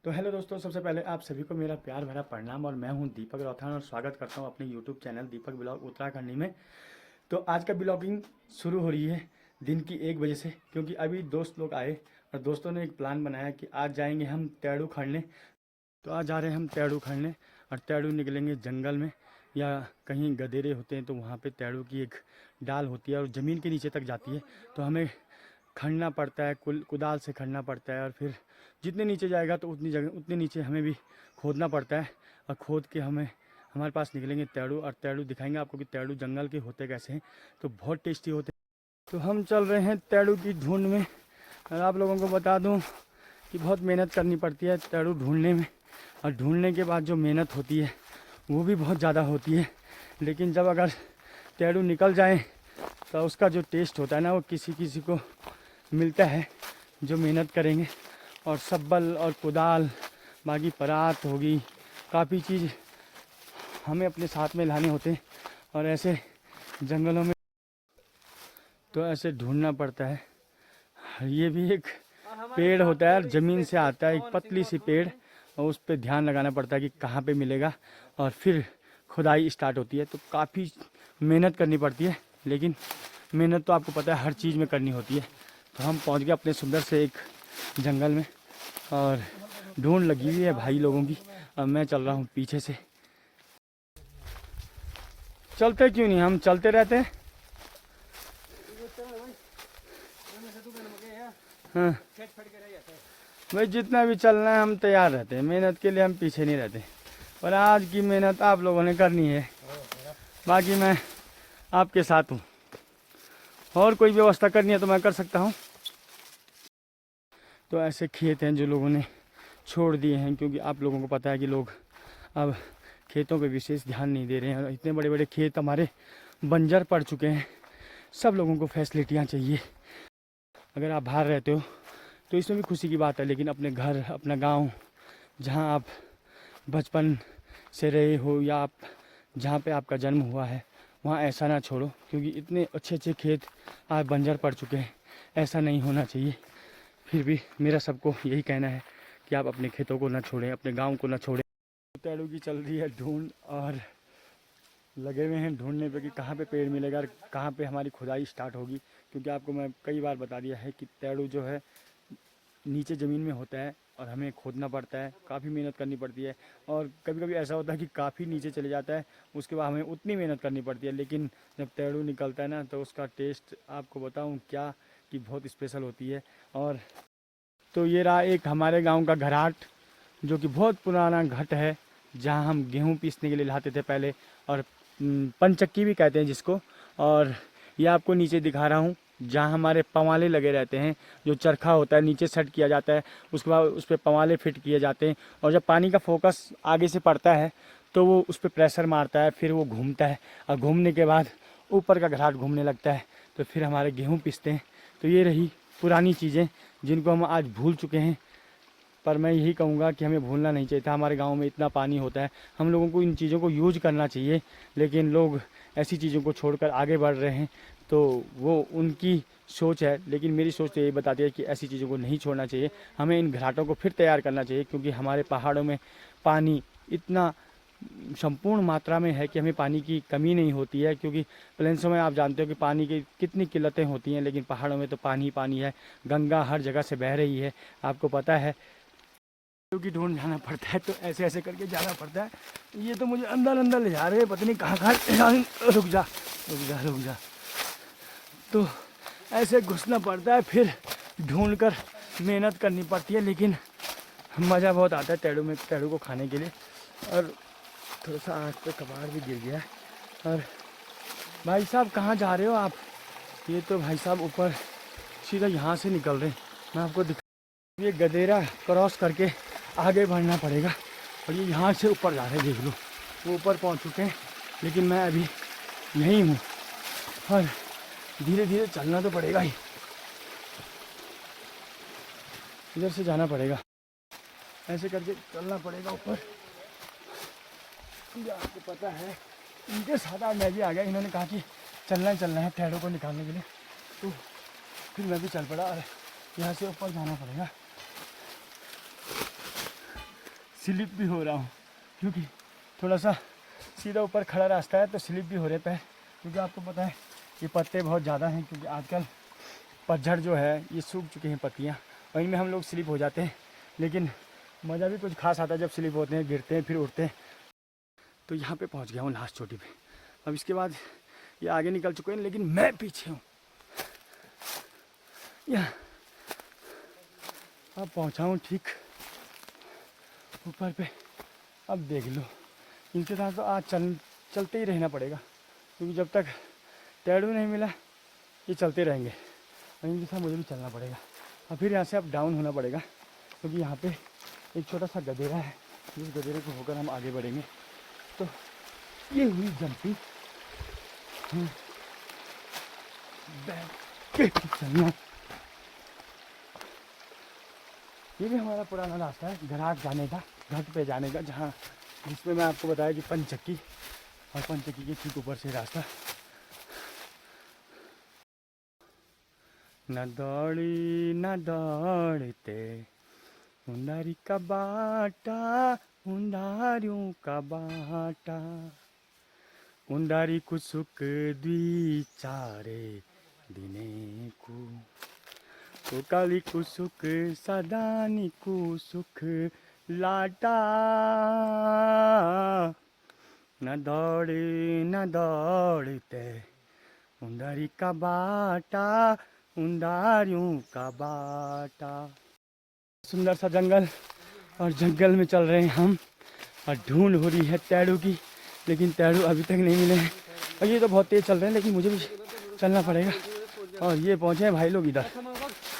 तो हेलो दोस्तों, सबसे पहले आप सभी को मेरा प्यार भरा प्रणाम। और मैं हूं दीपक रौथान और स्वागत करता हूं अपने यूट्यूब चैनल दीपक ब्लॉग उत्तराखंडी में। तो आज का ब्लॉगिंग शुरू हो रही है दिन की 1 बजे से, क्योंकि अभी दोस्त लोग आए और दोस्तों ने एक प्लान बनाया कि आज जाएंगे हम तेड़ू खड़ने। तो आज जा रहे हैं हम तेड़ू खड़ने और तेड़ू निकलेंगे जंगल में, या कहीं गधेरे होते हैं तो वहाँ पे तेड़ू की एक डाल होती है और ज़मीन के नीचे तक जाती है। तो हमें खड़ना पड़ता है, कुदाल से खड़ना पड़ता है और फिर जितने नीचे जाएगा तो उतने नीचे हमें भी खोदना पड़ता है। और खोद के हमारे पास निकलेंगे तेड़ू, और तेड़ू दिखाएंगे आपको कि तेड़ू जंगल के होते कैसे हैं। तो बहुत टेस्टी होते हैं। तो हम चल रहे हैं तेड़ू की ढूंढ में। और आप लोगों को बता दूं कि बहुत मेहनत करनी पड़ती है तेड़ू ढूंढने में, और ढूंढने के बाद जो मेहनत होती है वो भी बहुत ज़्यादा होती है। लेकिन जब अगर तेड़ू निकल जाए तो उसका जो टेस्ट होता है ना, वो किसी किसी को मिलता है जो मेहनत करेंगे। और सब्बल और कुदाल, बाकी परात होगी, काफ़ी चीज़ हमें अपने साथ में लाने होते हैं। और ऐसे जंगलों में तो ऐसे ढूंढना पड़ता है। ये भी एक पेड़ होता है, ज़मीन से आता है, एक पतली सी पेड़, और उस पर ध्यान लगाना पड़ता है कि कहाँ पे मिलेगा। और फिर खुदाई स्टार्ट होती है। तो काफ़ी मेहनत करनी पड़ती है, लेकिन मेहनत तो आपको पता है हर चीज़ में करनी होती है। तो हम पहुंच गए अपने सुंदर से एक जंगल में, और ढूंढ लगी हुई है भाई लोगों की। अब मैं चल रहा हूँ पीछे से। चलते क्यों नहीं, हम चलते रहते हैं। हाँ भाई, जितना भी चलना है हम तैयार रहते हैं, मेहनत के लिए हम पीछे नहीं रहते। पर आज की मेहनत आप लोगों ने करनी है, बाकी मैं आपके साथ हूँ। और कोई व्यवस्था करनी है तो मैं कर सकता हूँ। तो ऐसे खेत हैं जो लोगों ने छोड़ दिए हैं, क्योंकि आप लोगों को पता है कि लोग अब खेतों पे विशेष ध्यान नहीं दे रहे हैं। इतने बड़े बड़े खेत हमारे बंजर पड़ चुके हैं। सब लोगों को फैसिलिटियाँ चाहिए। अगर आप बाहर रहते हो तो इसमें भी खुशी की बात है, लेकिन अपने घर, अपना गांव, जहां आप बचपन से रहे हो, या आप जहां पे आपका जन्म हुआ है, वहां ऐसा ना छोड़ो। क्योंकि इतने अच्छे अच्छे खेत आज बंजर पड़ चुके हैं, ऐसा नहीं होना चाहिए। फिर भी मेरा सबको यही कहना है कि आप अपने खेतों को ना छोड़ें, अपने गाँव को ना छोड़ें। तेड़ू की चल रही है ढूंढ, और लगे हुए हैं ढूंढने पे कि कहाँ पे पेड़ मिलेगा और कहाँ पे हमारी खुदाई स्टार्ट होगी। क्योंकि आपको मैं कई बार बता दिया है कि तेड़ू जो है नीचे ज़मीन में होता है और हमें खोदना पड़ता है, काफ़ी मेहनत करनी पड़ती है। और कभी कभी ऐसा होता है कि काफ़ी नीचे चले जाता है, उसके बाद हमें उतनी मेहनत करनी पड़ती है। लेकिन जब तेड़ू निकलता है ना, तो उसका टेस्ट आपको बताऊँ क्या, कि बहुत स्पेशल होती है। और तो ये रहा एक हमारे गाँव का घराट, जो कि बहुत पुराना घाट है, जहाँ हम गेहूँ पीसने के लिए लाते थे पहले। और पंचक्की भी कहते हैं जिसको। और ये आपको नीचे दिखा रहा हूँ, जहाँ हमारे पवाले लगे रहते हैं। जो चरखा होता है नीचे सेट किया जाता है, उसके बाद उस पर पवाले फिट किए जाते हैं। और जब पानी का फोकस आगे से पड़ता है तो वो उस पर प्रेशर मारता है, फिर वो घूमता है, और घूमने के बाद ऊपर का घराट घूमने लगता है, तो फिर हमारे गेहूँ पिसते हैं। तो ये रही पुरानी चीज़ें जिनको हम आज भूल चुके हैं। पर मैं यही कहूँगा कि हमें भूलना नहीं चाहिए था। हमारे गांव में इतना पानी होता है, हम लोगों को इन चीज़ों को यूज करना चाहिए। लेकिन लोग ऐसी चीज़ों को छोड़कर आगे बढ़ रहे हैं, तो वो उनकी सोच है। लेकिन मेरी सोच तो यही बताती है कि ऐसी चीज़ों को नहीं छोड़ना चाहिए। हमें इन घाटों को फिर तैयार करना चाहिए, क्योंकि हमारे पहाड़ों में पानी इतना संपूर्ण मात्रा में है कि हमें पानी की कमी नहीं होती है। क्योंकि प्लेन्सों में आप जानते हो कि पानी की कितनी किल्लतें होती हैं, लेकिन पहाड़ों में तो पानी ही पानी है। गंगा हर जगह से बह रही है, आपको पता है। की ढूंढ जाना पड़ता है, तो ऐसे ऐसे करके जाना पड़ता है। ये तो मुझे अंदर अंदर ले जा रहे हैं, पता नहीं कहाँ कहाँ। रुक जा रुक जा रुक जा। तो ऐसे घुसना पड़ता है, फिर ढूंढ कर मेहनत करनी पड़ती है। लेकिन मज़ा बहुत आता है तेड़ू को खाने के लिए। और थोड़ा सा आँख पे कबाड़ भी गिर गया है। और भाई साहब कहाँ जा रहे हो आप? ये तो भाई साहब ऊपर सीधा यहाँ से निकल रहे हैं। मैं आपको दिखा, ये गदेरा क्रॉस करके आगे बढ़ना पड़ेगा। और ये यहाँ से ऊपर जा रहे हैं, देख लो वो ऊपर पहुँच चुके हैं। लेकिन मैं अभी यहीं हूँ, और धीरे धीरे चलना तो पड़ेगा ही, इधर से जाना पड़ेगा, ऐसे करके चलना पड़ेगा ऊपर। ये आपको पता है, इनके साथ आज मैं भी आ गया। इन्होंने कहा कि चलना है तेड़ों को निकालने के लिए, तो फिर मैं भी चल पड़ा। और यहाँ से ऊपर जाना पड़ेगा। स्लिप भी हो रहा हूँ, क्योंकि थोड़ा सा सीधा ऊपर खड़ा रास्ता है तो स्लिप भी हो रहे पैर, क्योंकि आपको पता है ये पत्ते बहुत ज़्यादा हैं, क्योंकि आजकल पतझड़ जो है ये सूख चुके हैं पत्तियाँ, और इनमें हम लोग स्लिप हो जाते हैं। लेकिन मज़ा भी कुछ खास आता है जब स्लिप होते हैं, गिरते हैं, फिर उठते हैं। तो यहाँ पे पहुँच गया हूँ लास्ट चोटी पे। अब इसके बाद ये आगे निकल चुके हैं, लेकिन मैं पीछे हूँ। यहाँ अब पहुँचा हूँ ठीक ऊपर पे। अब देख लो, इनके साथ तो आज चलते ही रहना पड़ेगा, क्योंकि जब तक टैडू नहीं मिला ये चलते रहेंगे, और इनके साथ मुझे भी चलना पड़ेगा। और फिर यहाँ से अब डाउन होना पड़ेगा, क्योंकि यहाँ पे एक छोटा सा गदेरा है, जिस गदेरे को होकर हम आगे बढ़ेंगे। तो ये हुई जंपिंग। चलना, ये भी हमारा पुराना रास्ता है घराट जाने का, घाट पे जाने का, जहाँ जिसमें मैं आपको बताया कि पंचक्की, और पंचक्की के ठीक ऊपर से रास्ता। न दौड़ी न दौड़ते उंडारी का बाटा, उंडारियों का बाटा, उंडारी कुसुक द्विचारे दिने को काली कुसुक सदानी कुसुक लाटा। न दौड़ते उंडारी का बाटा, उंडारियों का बाटा। सुंदर सा जंगल, और जंगल में चल रहे हैं हम, और ढूंढ हो रही है टैडू की, लेकिन टैडू अभी तक नहीं मिले हैं। और ये तो बहुत तेज़ चल रहे हैं, लेकिन मुझे भी चलना पड़ेगा। और ये पहुँचे हैं भाई लोग इधर।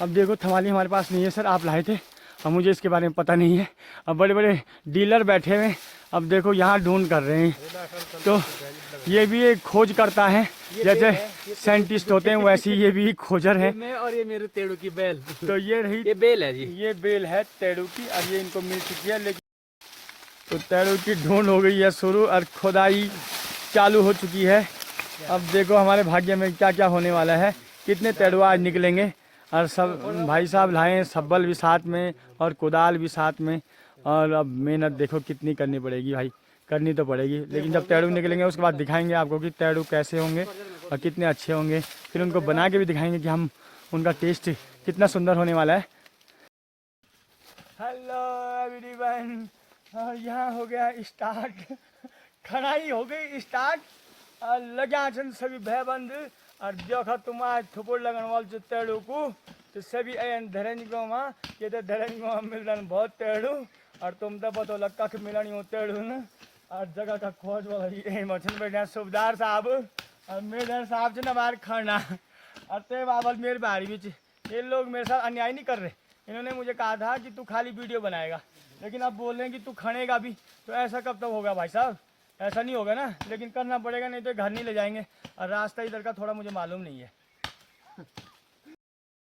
अब देखो थमाली हमारे पास नहीं है सर, आप लाए थे, अब मुझे इसके बारे में पता नहीं है। अब बड़े बड़े डीलर बैठे हुए, अब देखो यहाँ ढूंढ कर रहे हैं। तो ये भी एक खोज करता है, जैसे साइंटिस्ट होते हैं वैसे ये भी खोजर है। और ये मेरे टेड़ू की बेल, तो ये रही, ये बेल है जी, ये बेल है टेड़ू की। अब ये इनको मिल चुकी है, लेकिन तो टेड़ू की ढूंढ हो गई है शुरू, और खुदाई चालू हो चुकी है। अब देखो हमारे भाग्य में क्या क्या होने वाला है, कितने टेड़ू आज निकलेंगे। और सब भाई साहब लाए हैं, सब्बल भी साथ में और कुदाल भी साथ में। और अब मेहनत देखो कितनी करनी पड़ेगी भाई, करनी तो पड़ेगी। लेकिन जब टैडू निकलेंगे उसके बाद दिखाएंगे आपको कि टैडू कैसे होंगे और कितने अच्छे होंगे। फिर उनको बना के भी दिखाएंगे कि हम उनका टेस्ट कितना सुंदर होने वाला है। हेलो एवरीवन, और यहाँ हो गया स्टार्ट, खड़ाई हो गई स्टार्ट, और लगा छन सभी भयबंद। और देखो तुम आज थुपुर लगन वाल जो टैडू को, तो सभी अन धरन गाँव में, ये तो धरन गाँव मिल रहा बहुत टैडू, और तुम तो बतौल कख मिलनी हो टैडू न। और जगह का खोज वाली मछन बैठा सूबेदार साहब, और मेजर साहब से न बाहर खड़ना, और ते बाबल मेरे बारी बीच। ये लोग मेरे साथ अन्याय नहीं कर रहे, इन्होंने मुझे कहा था कि तू खाली वीडियो बनाएगा, लेकिन अब बोल रहे हैं कि तू खड़ेगा भी। तो ऐसा कब तक होगा भाई साहब, ऐसा नहीं होगा ना, लेकिन करना पड़ेगा, नहीं तो घर नहीं ले जाएंगे। और रास्ता इधर का थोड़ा मुझे मालूम नहीं है।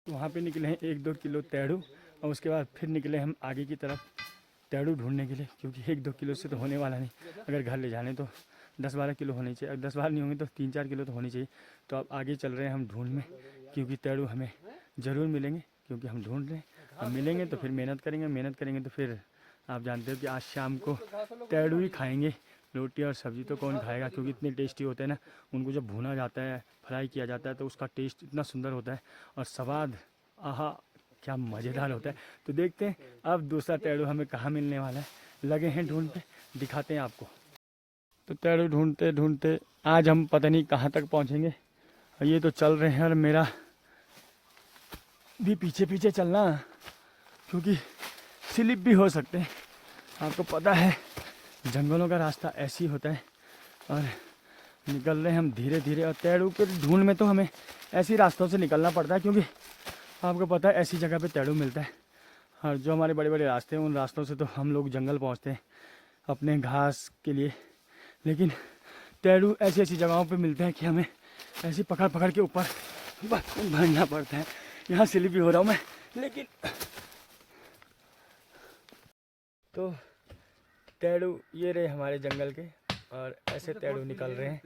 वहाँ पे निकले हैं 1-2 किलो टैडू, और उसके बाद फिर निकले हम आगे की तरफ टैडू ढूंढने के लिए, क्योंकि 1-2 किलो से तो होने वाला नहीं। अगर घर ले जाने तो 10-12 किलो होने चाहिए, अगर 10-12 नहीं होंगे तो 3-4 किलो तो होनी चाहिए। तो अब आगे चल रहे हैं हम ढूंढ में, क्योंकि टैडू हमें ज़रूर मिलेंगे, क्योंकि हम ढूंढ रहे हैं। हम मिलेंगे तो फिर मेहनत करेंगे तो फिर आप जानते हो कि आज शाम को टैडू ही खाएँगे। रोटी और सब्ज़ी तो कौन खाएगा, क्योंकि इतने टेस्टी होते हैं ना। उनको जब भुना जाता है, फ्राई किया जाता है, तो उसका टेस्ट इतना सुंदर होता है, और स्वाद आहा क्या मज़ेदार होता है। तो देखते हैं अब दूसरा टैडू हमें कहाँ मिलने वाला है। लगे हैं ढूंढ पे, दिखाते हैं आपको। तो टैडू ढूंढते ढूंढते आज हम पता नहीं कहाँ तक पहुँचेंगे। और ये तो चल रहे हैं, और मेरा भी पीछे पीछे चलना, क्योंकि स्लिप भी हो सकते हैं। आपको पता है जंगलों का रास्ता ऐसी होता है, और निकल रहे हैं हम धीरे धीरे। और टैडू के ढूंढ में तो हमें ऐसी रास्तों से निकलना पड़ता है, क्योंकि आपको पता है ऐसी जगह पे टैडू मिलता है। और जो हमारे बड़े बड़े रास्ते हैं, उन रास्तों से तो हम लोग जंगल पहुंचते हैं अपने घास के लिए। लेकिन टैडू ऐसी ऐसी जगहों पे मिलते हैं कि हमें ऐसी पकड़ पकड़ के ऊपर भरना पड़ता है। यहाँ स्लिप भी हो रहा हूँ मैं, लेकिन तो टैडू ये रहे हमारे जंगल के, और ऐसे टैडू निकल रहे हैं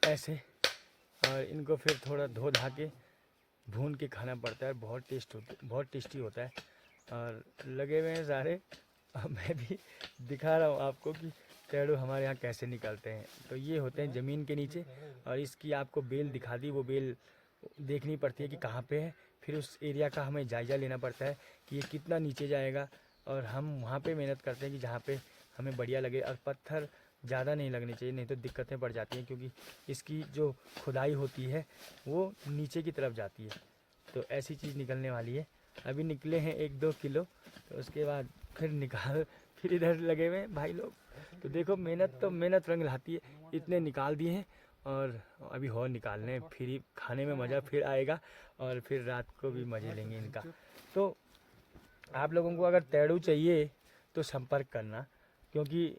ऐसे। और इनको फिर थोड़ा धो धा के भून के खाना पड़ता है, बहुत टेस्टी होता है। और लगे हुए हैं सारे अब मैं भी दिखा रहा हूँ आपको कि तेड़ू हमारे यहाँ कैसे निकलते हैं। तो ये होते हैं ज़मीन के नीचे, और इसकी आपको बेल दिखा दी, वो बेल देखनी पड़ती है कि कहाँ पे है। फिर उस एरिया का हमें जायज़ा लेना पड़ता है कि ये कितना नीचे जाएगा, और हम वहाँ पे मेहनत करते हैं कि जहाँ पे हमें बढ़िया लगे। और पत्थर ज़्यादा नहीं लगने चाहिए, नहीं तो दिक्कतें बढ़ जाती हैं, क्योंकि इसकी जो खुदाई होती है वो नीचे की तरफ जाती है। तो ऐसी चीज़ निकलने वाली है। अभी निकले हैं 1-2 किलो, तो उसके बाद फिर निकाल, फिर इधर लगे हुए हैं भाई लोग। तो देखो मेहनत तो मेहनत रंग लाती है। इतने निकाल दिए हैं और अभी और निकालने हैं, फिर ही खाने में मज़ा फिर आएगा, और फिर रात को भी मज़े लेंगे इनका। तो आप लोगों को अगर तेड़ू चाहिए तो संपर्क करना, क्योंकि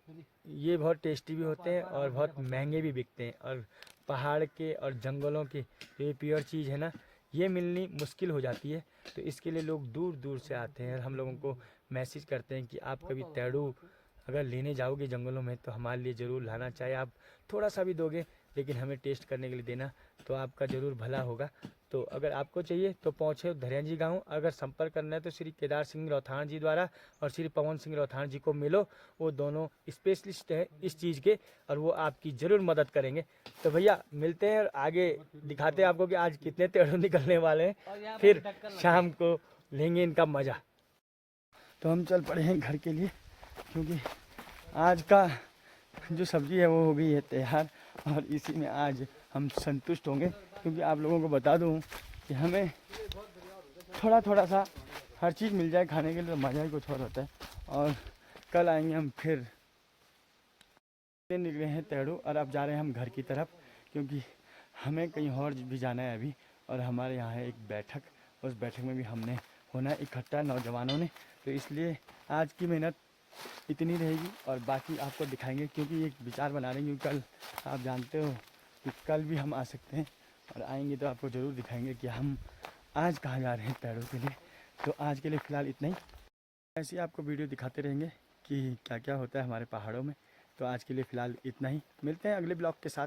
ये बहुत टेस्टी भी होते हैं और बहुत महंगे भी बिकते हैं। और पहाड़ के और जंगलों के ये प्योर चीज़ है ना, ये मिलनी मुश्किल हो जाती है। तो इसके लिए लोग दूर दूर से आते हैं, हम लोगों को मैसेज करते हैं कि आप कभी तेड़ू अगर लेने जाओगे जंगलों में तो हमारे लिए ज़रूर लाना। चाहे आप थोड़ा सा भी दोगे, लेकिन हमें टेस्ट करने के लिए देना, तो आपका ज़रूर भला होगा। तो अगर आपको चाहिए तो पहुँचे धैर्यजी गाँव। अगर संपर्क करना है तो श्री केदार सिंह रौथान जी द्वारा और श्री पवन सिंह रौथान जी को मिलो, वो दोनों स्पेशलिस्ट हैं इस चीज़ के, और वो आपकी ज़रूर मदद करेंगे। तो भैया मिलते हैं और आगे दिखाते हैं आपको कि आज कितने तेड़ू निकलने वाले हैं, फिर शाम को लेंगे इनका मज़ा। तो हम चल पड़े हैं घर के लिए, क्योंकि आज का जो सब्ज़ी है वो हो गई है तैयार, और इसी में आज हम संतुष्ट होंगे। क्योंकि आप लोगों को बता दूं कि हमें थोड़ा थोड़ा सा हर चीज़ मिल जाए खाने के लिए, तो मज़ा ही कुछ और होता है। और कल आएंगे हम फिर। निकले हैं तेड़ू और अब जा रहे हैं हम घर की तरफ, क्योंकि हमें कहीं और भी जाना है अभी। और हमारे यहाँ है एक बैठक, उस बैठक में भी हमने होना है इकट्ठा नौजवानों ने। तो इसलिए आज की मेहनत इतनी रहेगी, और बाकी आपको दिखाएंगे, क्योंकि एक विचार बना रहे हैं। क्योंकि कल आप जानते हो कि कल भी हम आ सकते हैं, और आएंगे तो आपको ज़रूर दिखाएंगे कि हम आज कहाँ जा रहे हैं तेड़ू के लिए। तो आज के लिए फ़िलहाल इतना ही। ऐसे ही आपको वीडियो दिखाते रहेंगे कि क्या क्या होता है हमारे पहाड़ों में। तो आज के लिए फ़िलहाल इतना ही, मिलते हैं अगले ब्लॉग के साथ।